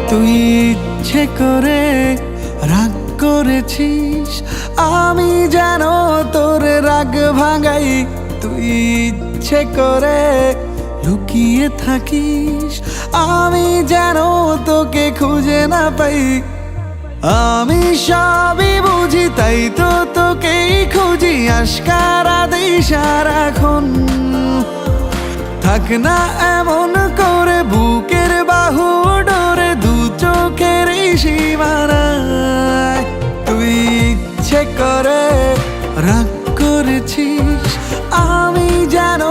তুই ইচ্ছে করে রাগ করেছিস, আমি যেন তোর রাগ ভাঙাই। তুই ইচ্ছে করে লুকিয়ে থাকিস, আমি যেন তোকে খুঁজে না পাই। আমি সবই বুঝি, তাই তো তোকেই খুঁজি, আশকারা দেই সারাক্ষণ। থাক না এমন করে বুকের বাহু ডোরে, দু চোখের সীমানায়। তুই ইচ্ছে করে রাগ করেছিস, আমি যেন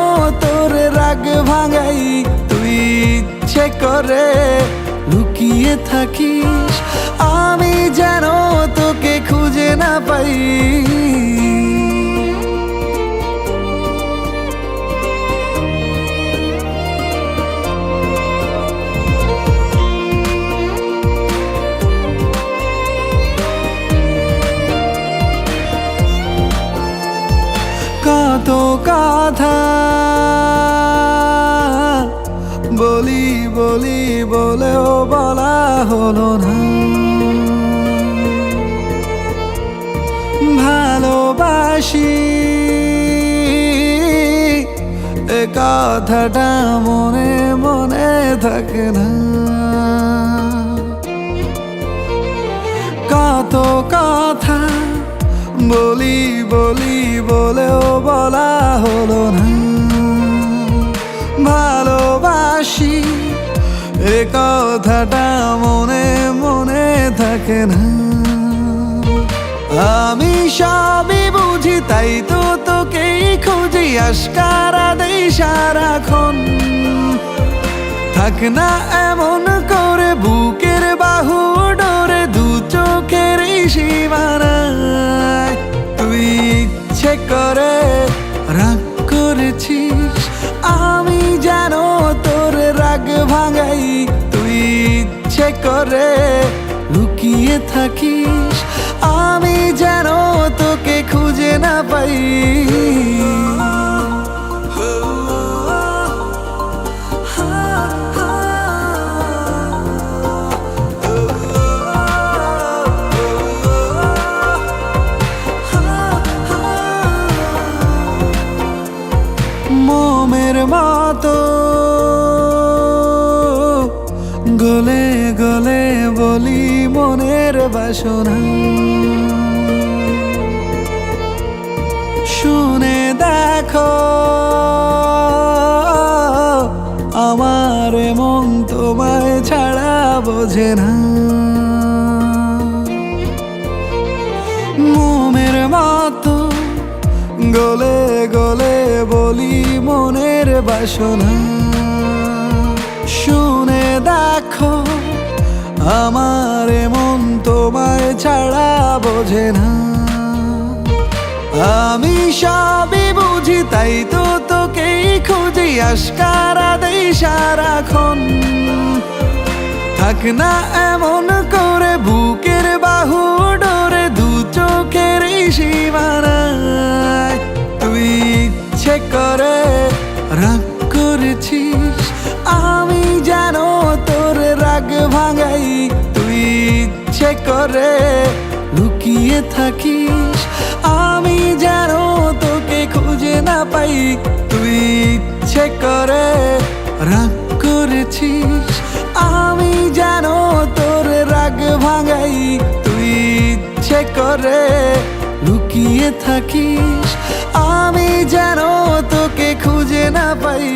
তোর রাগ ভাঙাই। তুই ইচ্ছে করে লুকিয়ে থাকিস, আমি যেন তোকে খুঁজে না পাই। কত কথা বলি বলি বলেও বলা হলো না। ভালোবাসি এ কথাটা মনে মনে থাকে না। কত কথা বলি বলি বলেও বলা হলো না। ভালোবাসি এ কথাটা মনে মনে থাকে না। আমি সবই বুঝি, তাই তো তোকেই খুঁজি, আশকারা দেই সারাক্ষণ। থাক না এমন করে বুকের বাহু ডোরে, দু চোখের সীমানায়। তুই ইচ্ছে করে রাগ করেছিস, আমি যেন তোর রাগ ভাঙাই। তুই ইচ্ছে করে লুকিয়ে থাকিস, আমি যেন তোকে খুঁজে না পাই। মোমের মতো গলে গলে বলি মনের বাসনা। শুনে দেখো আমার মন তোমায় ছাড়া বোঝে না। মোমের মতো গলে গলে বলি মনের বাসনা। শুনে দেখো আমার মন তোমায় ছাড়া বোঝে না। আমি সবই বুঝি, তাই তো তোকেই খুঁজি, আশকারা দেই সারাক্ষণ। থাক না এমন করে বুকের বাহু ডোরে, দু চোখের সীমানায়। তুই ইচ্ছে করে রাগ করেছিস, আমি যেন তোর রাগ ভাঙাই। তুই ইচ্ছে করে লুকিয়ে থাকিস, আমি যেন তোকে খুঁজে না পাই। তুই ইচ্ছে করে রাগ করেছিস, আমি যেন তোর রাগ ভাঙাই। তুই ইচ্ছে করে লুকিয়ে থাকিস, আমি যেন তোকে খুঁজে না পাই।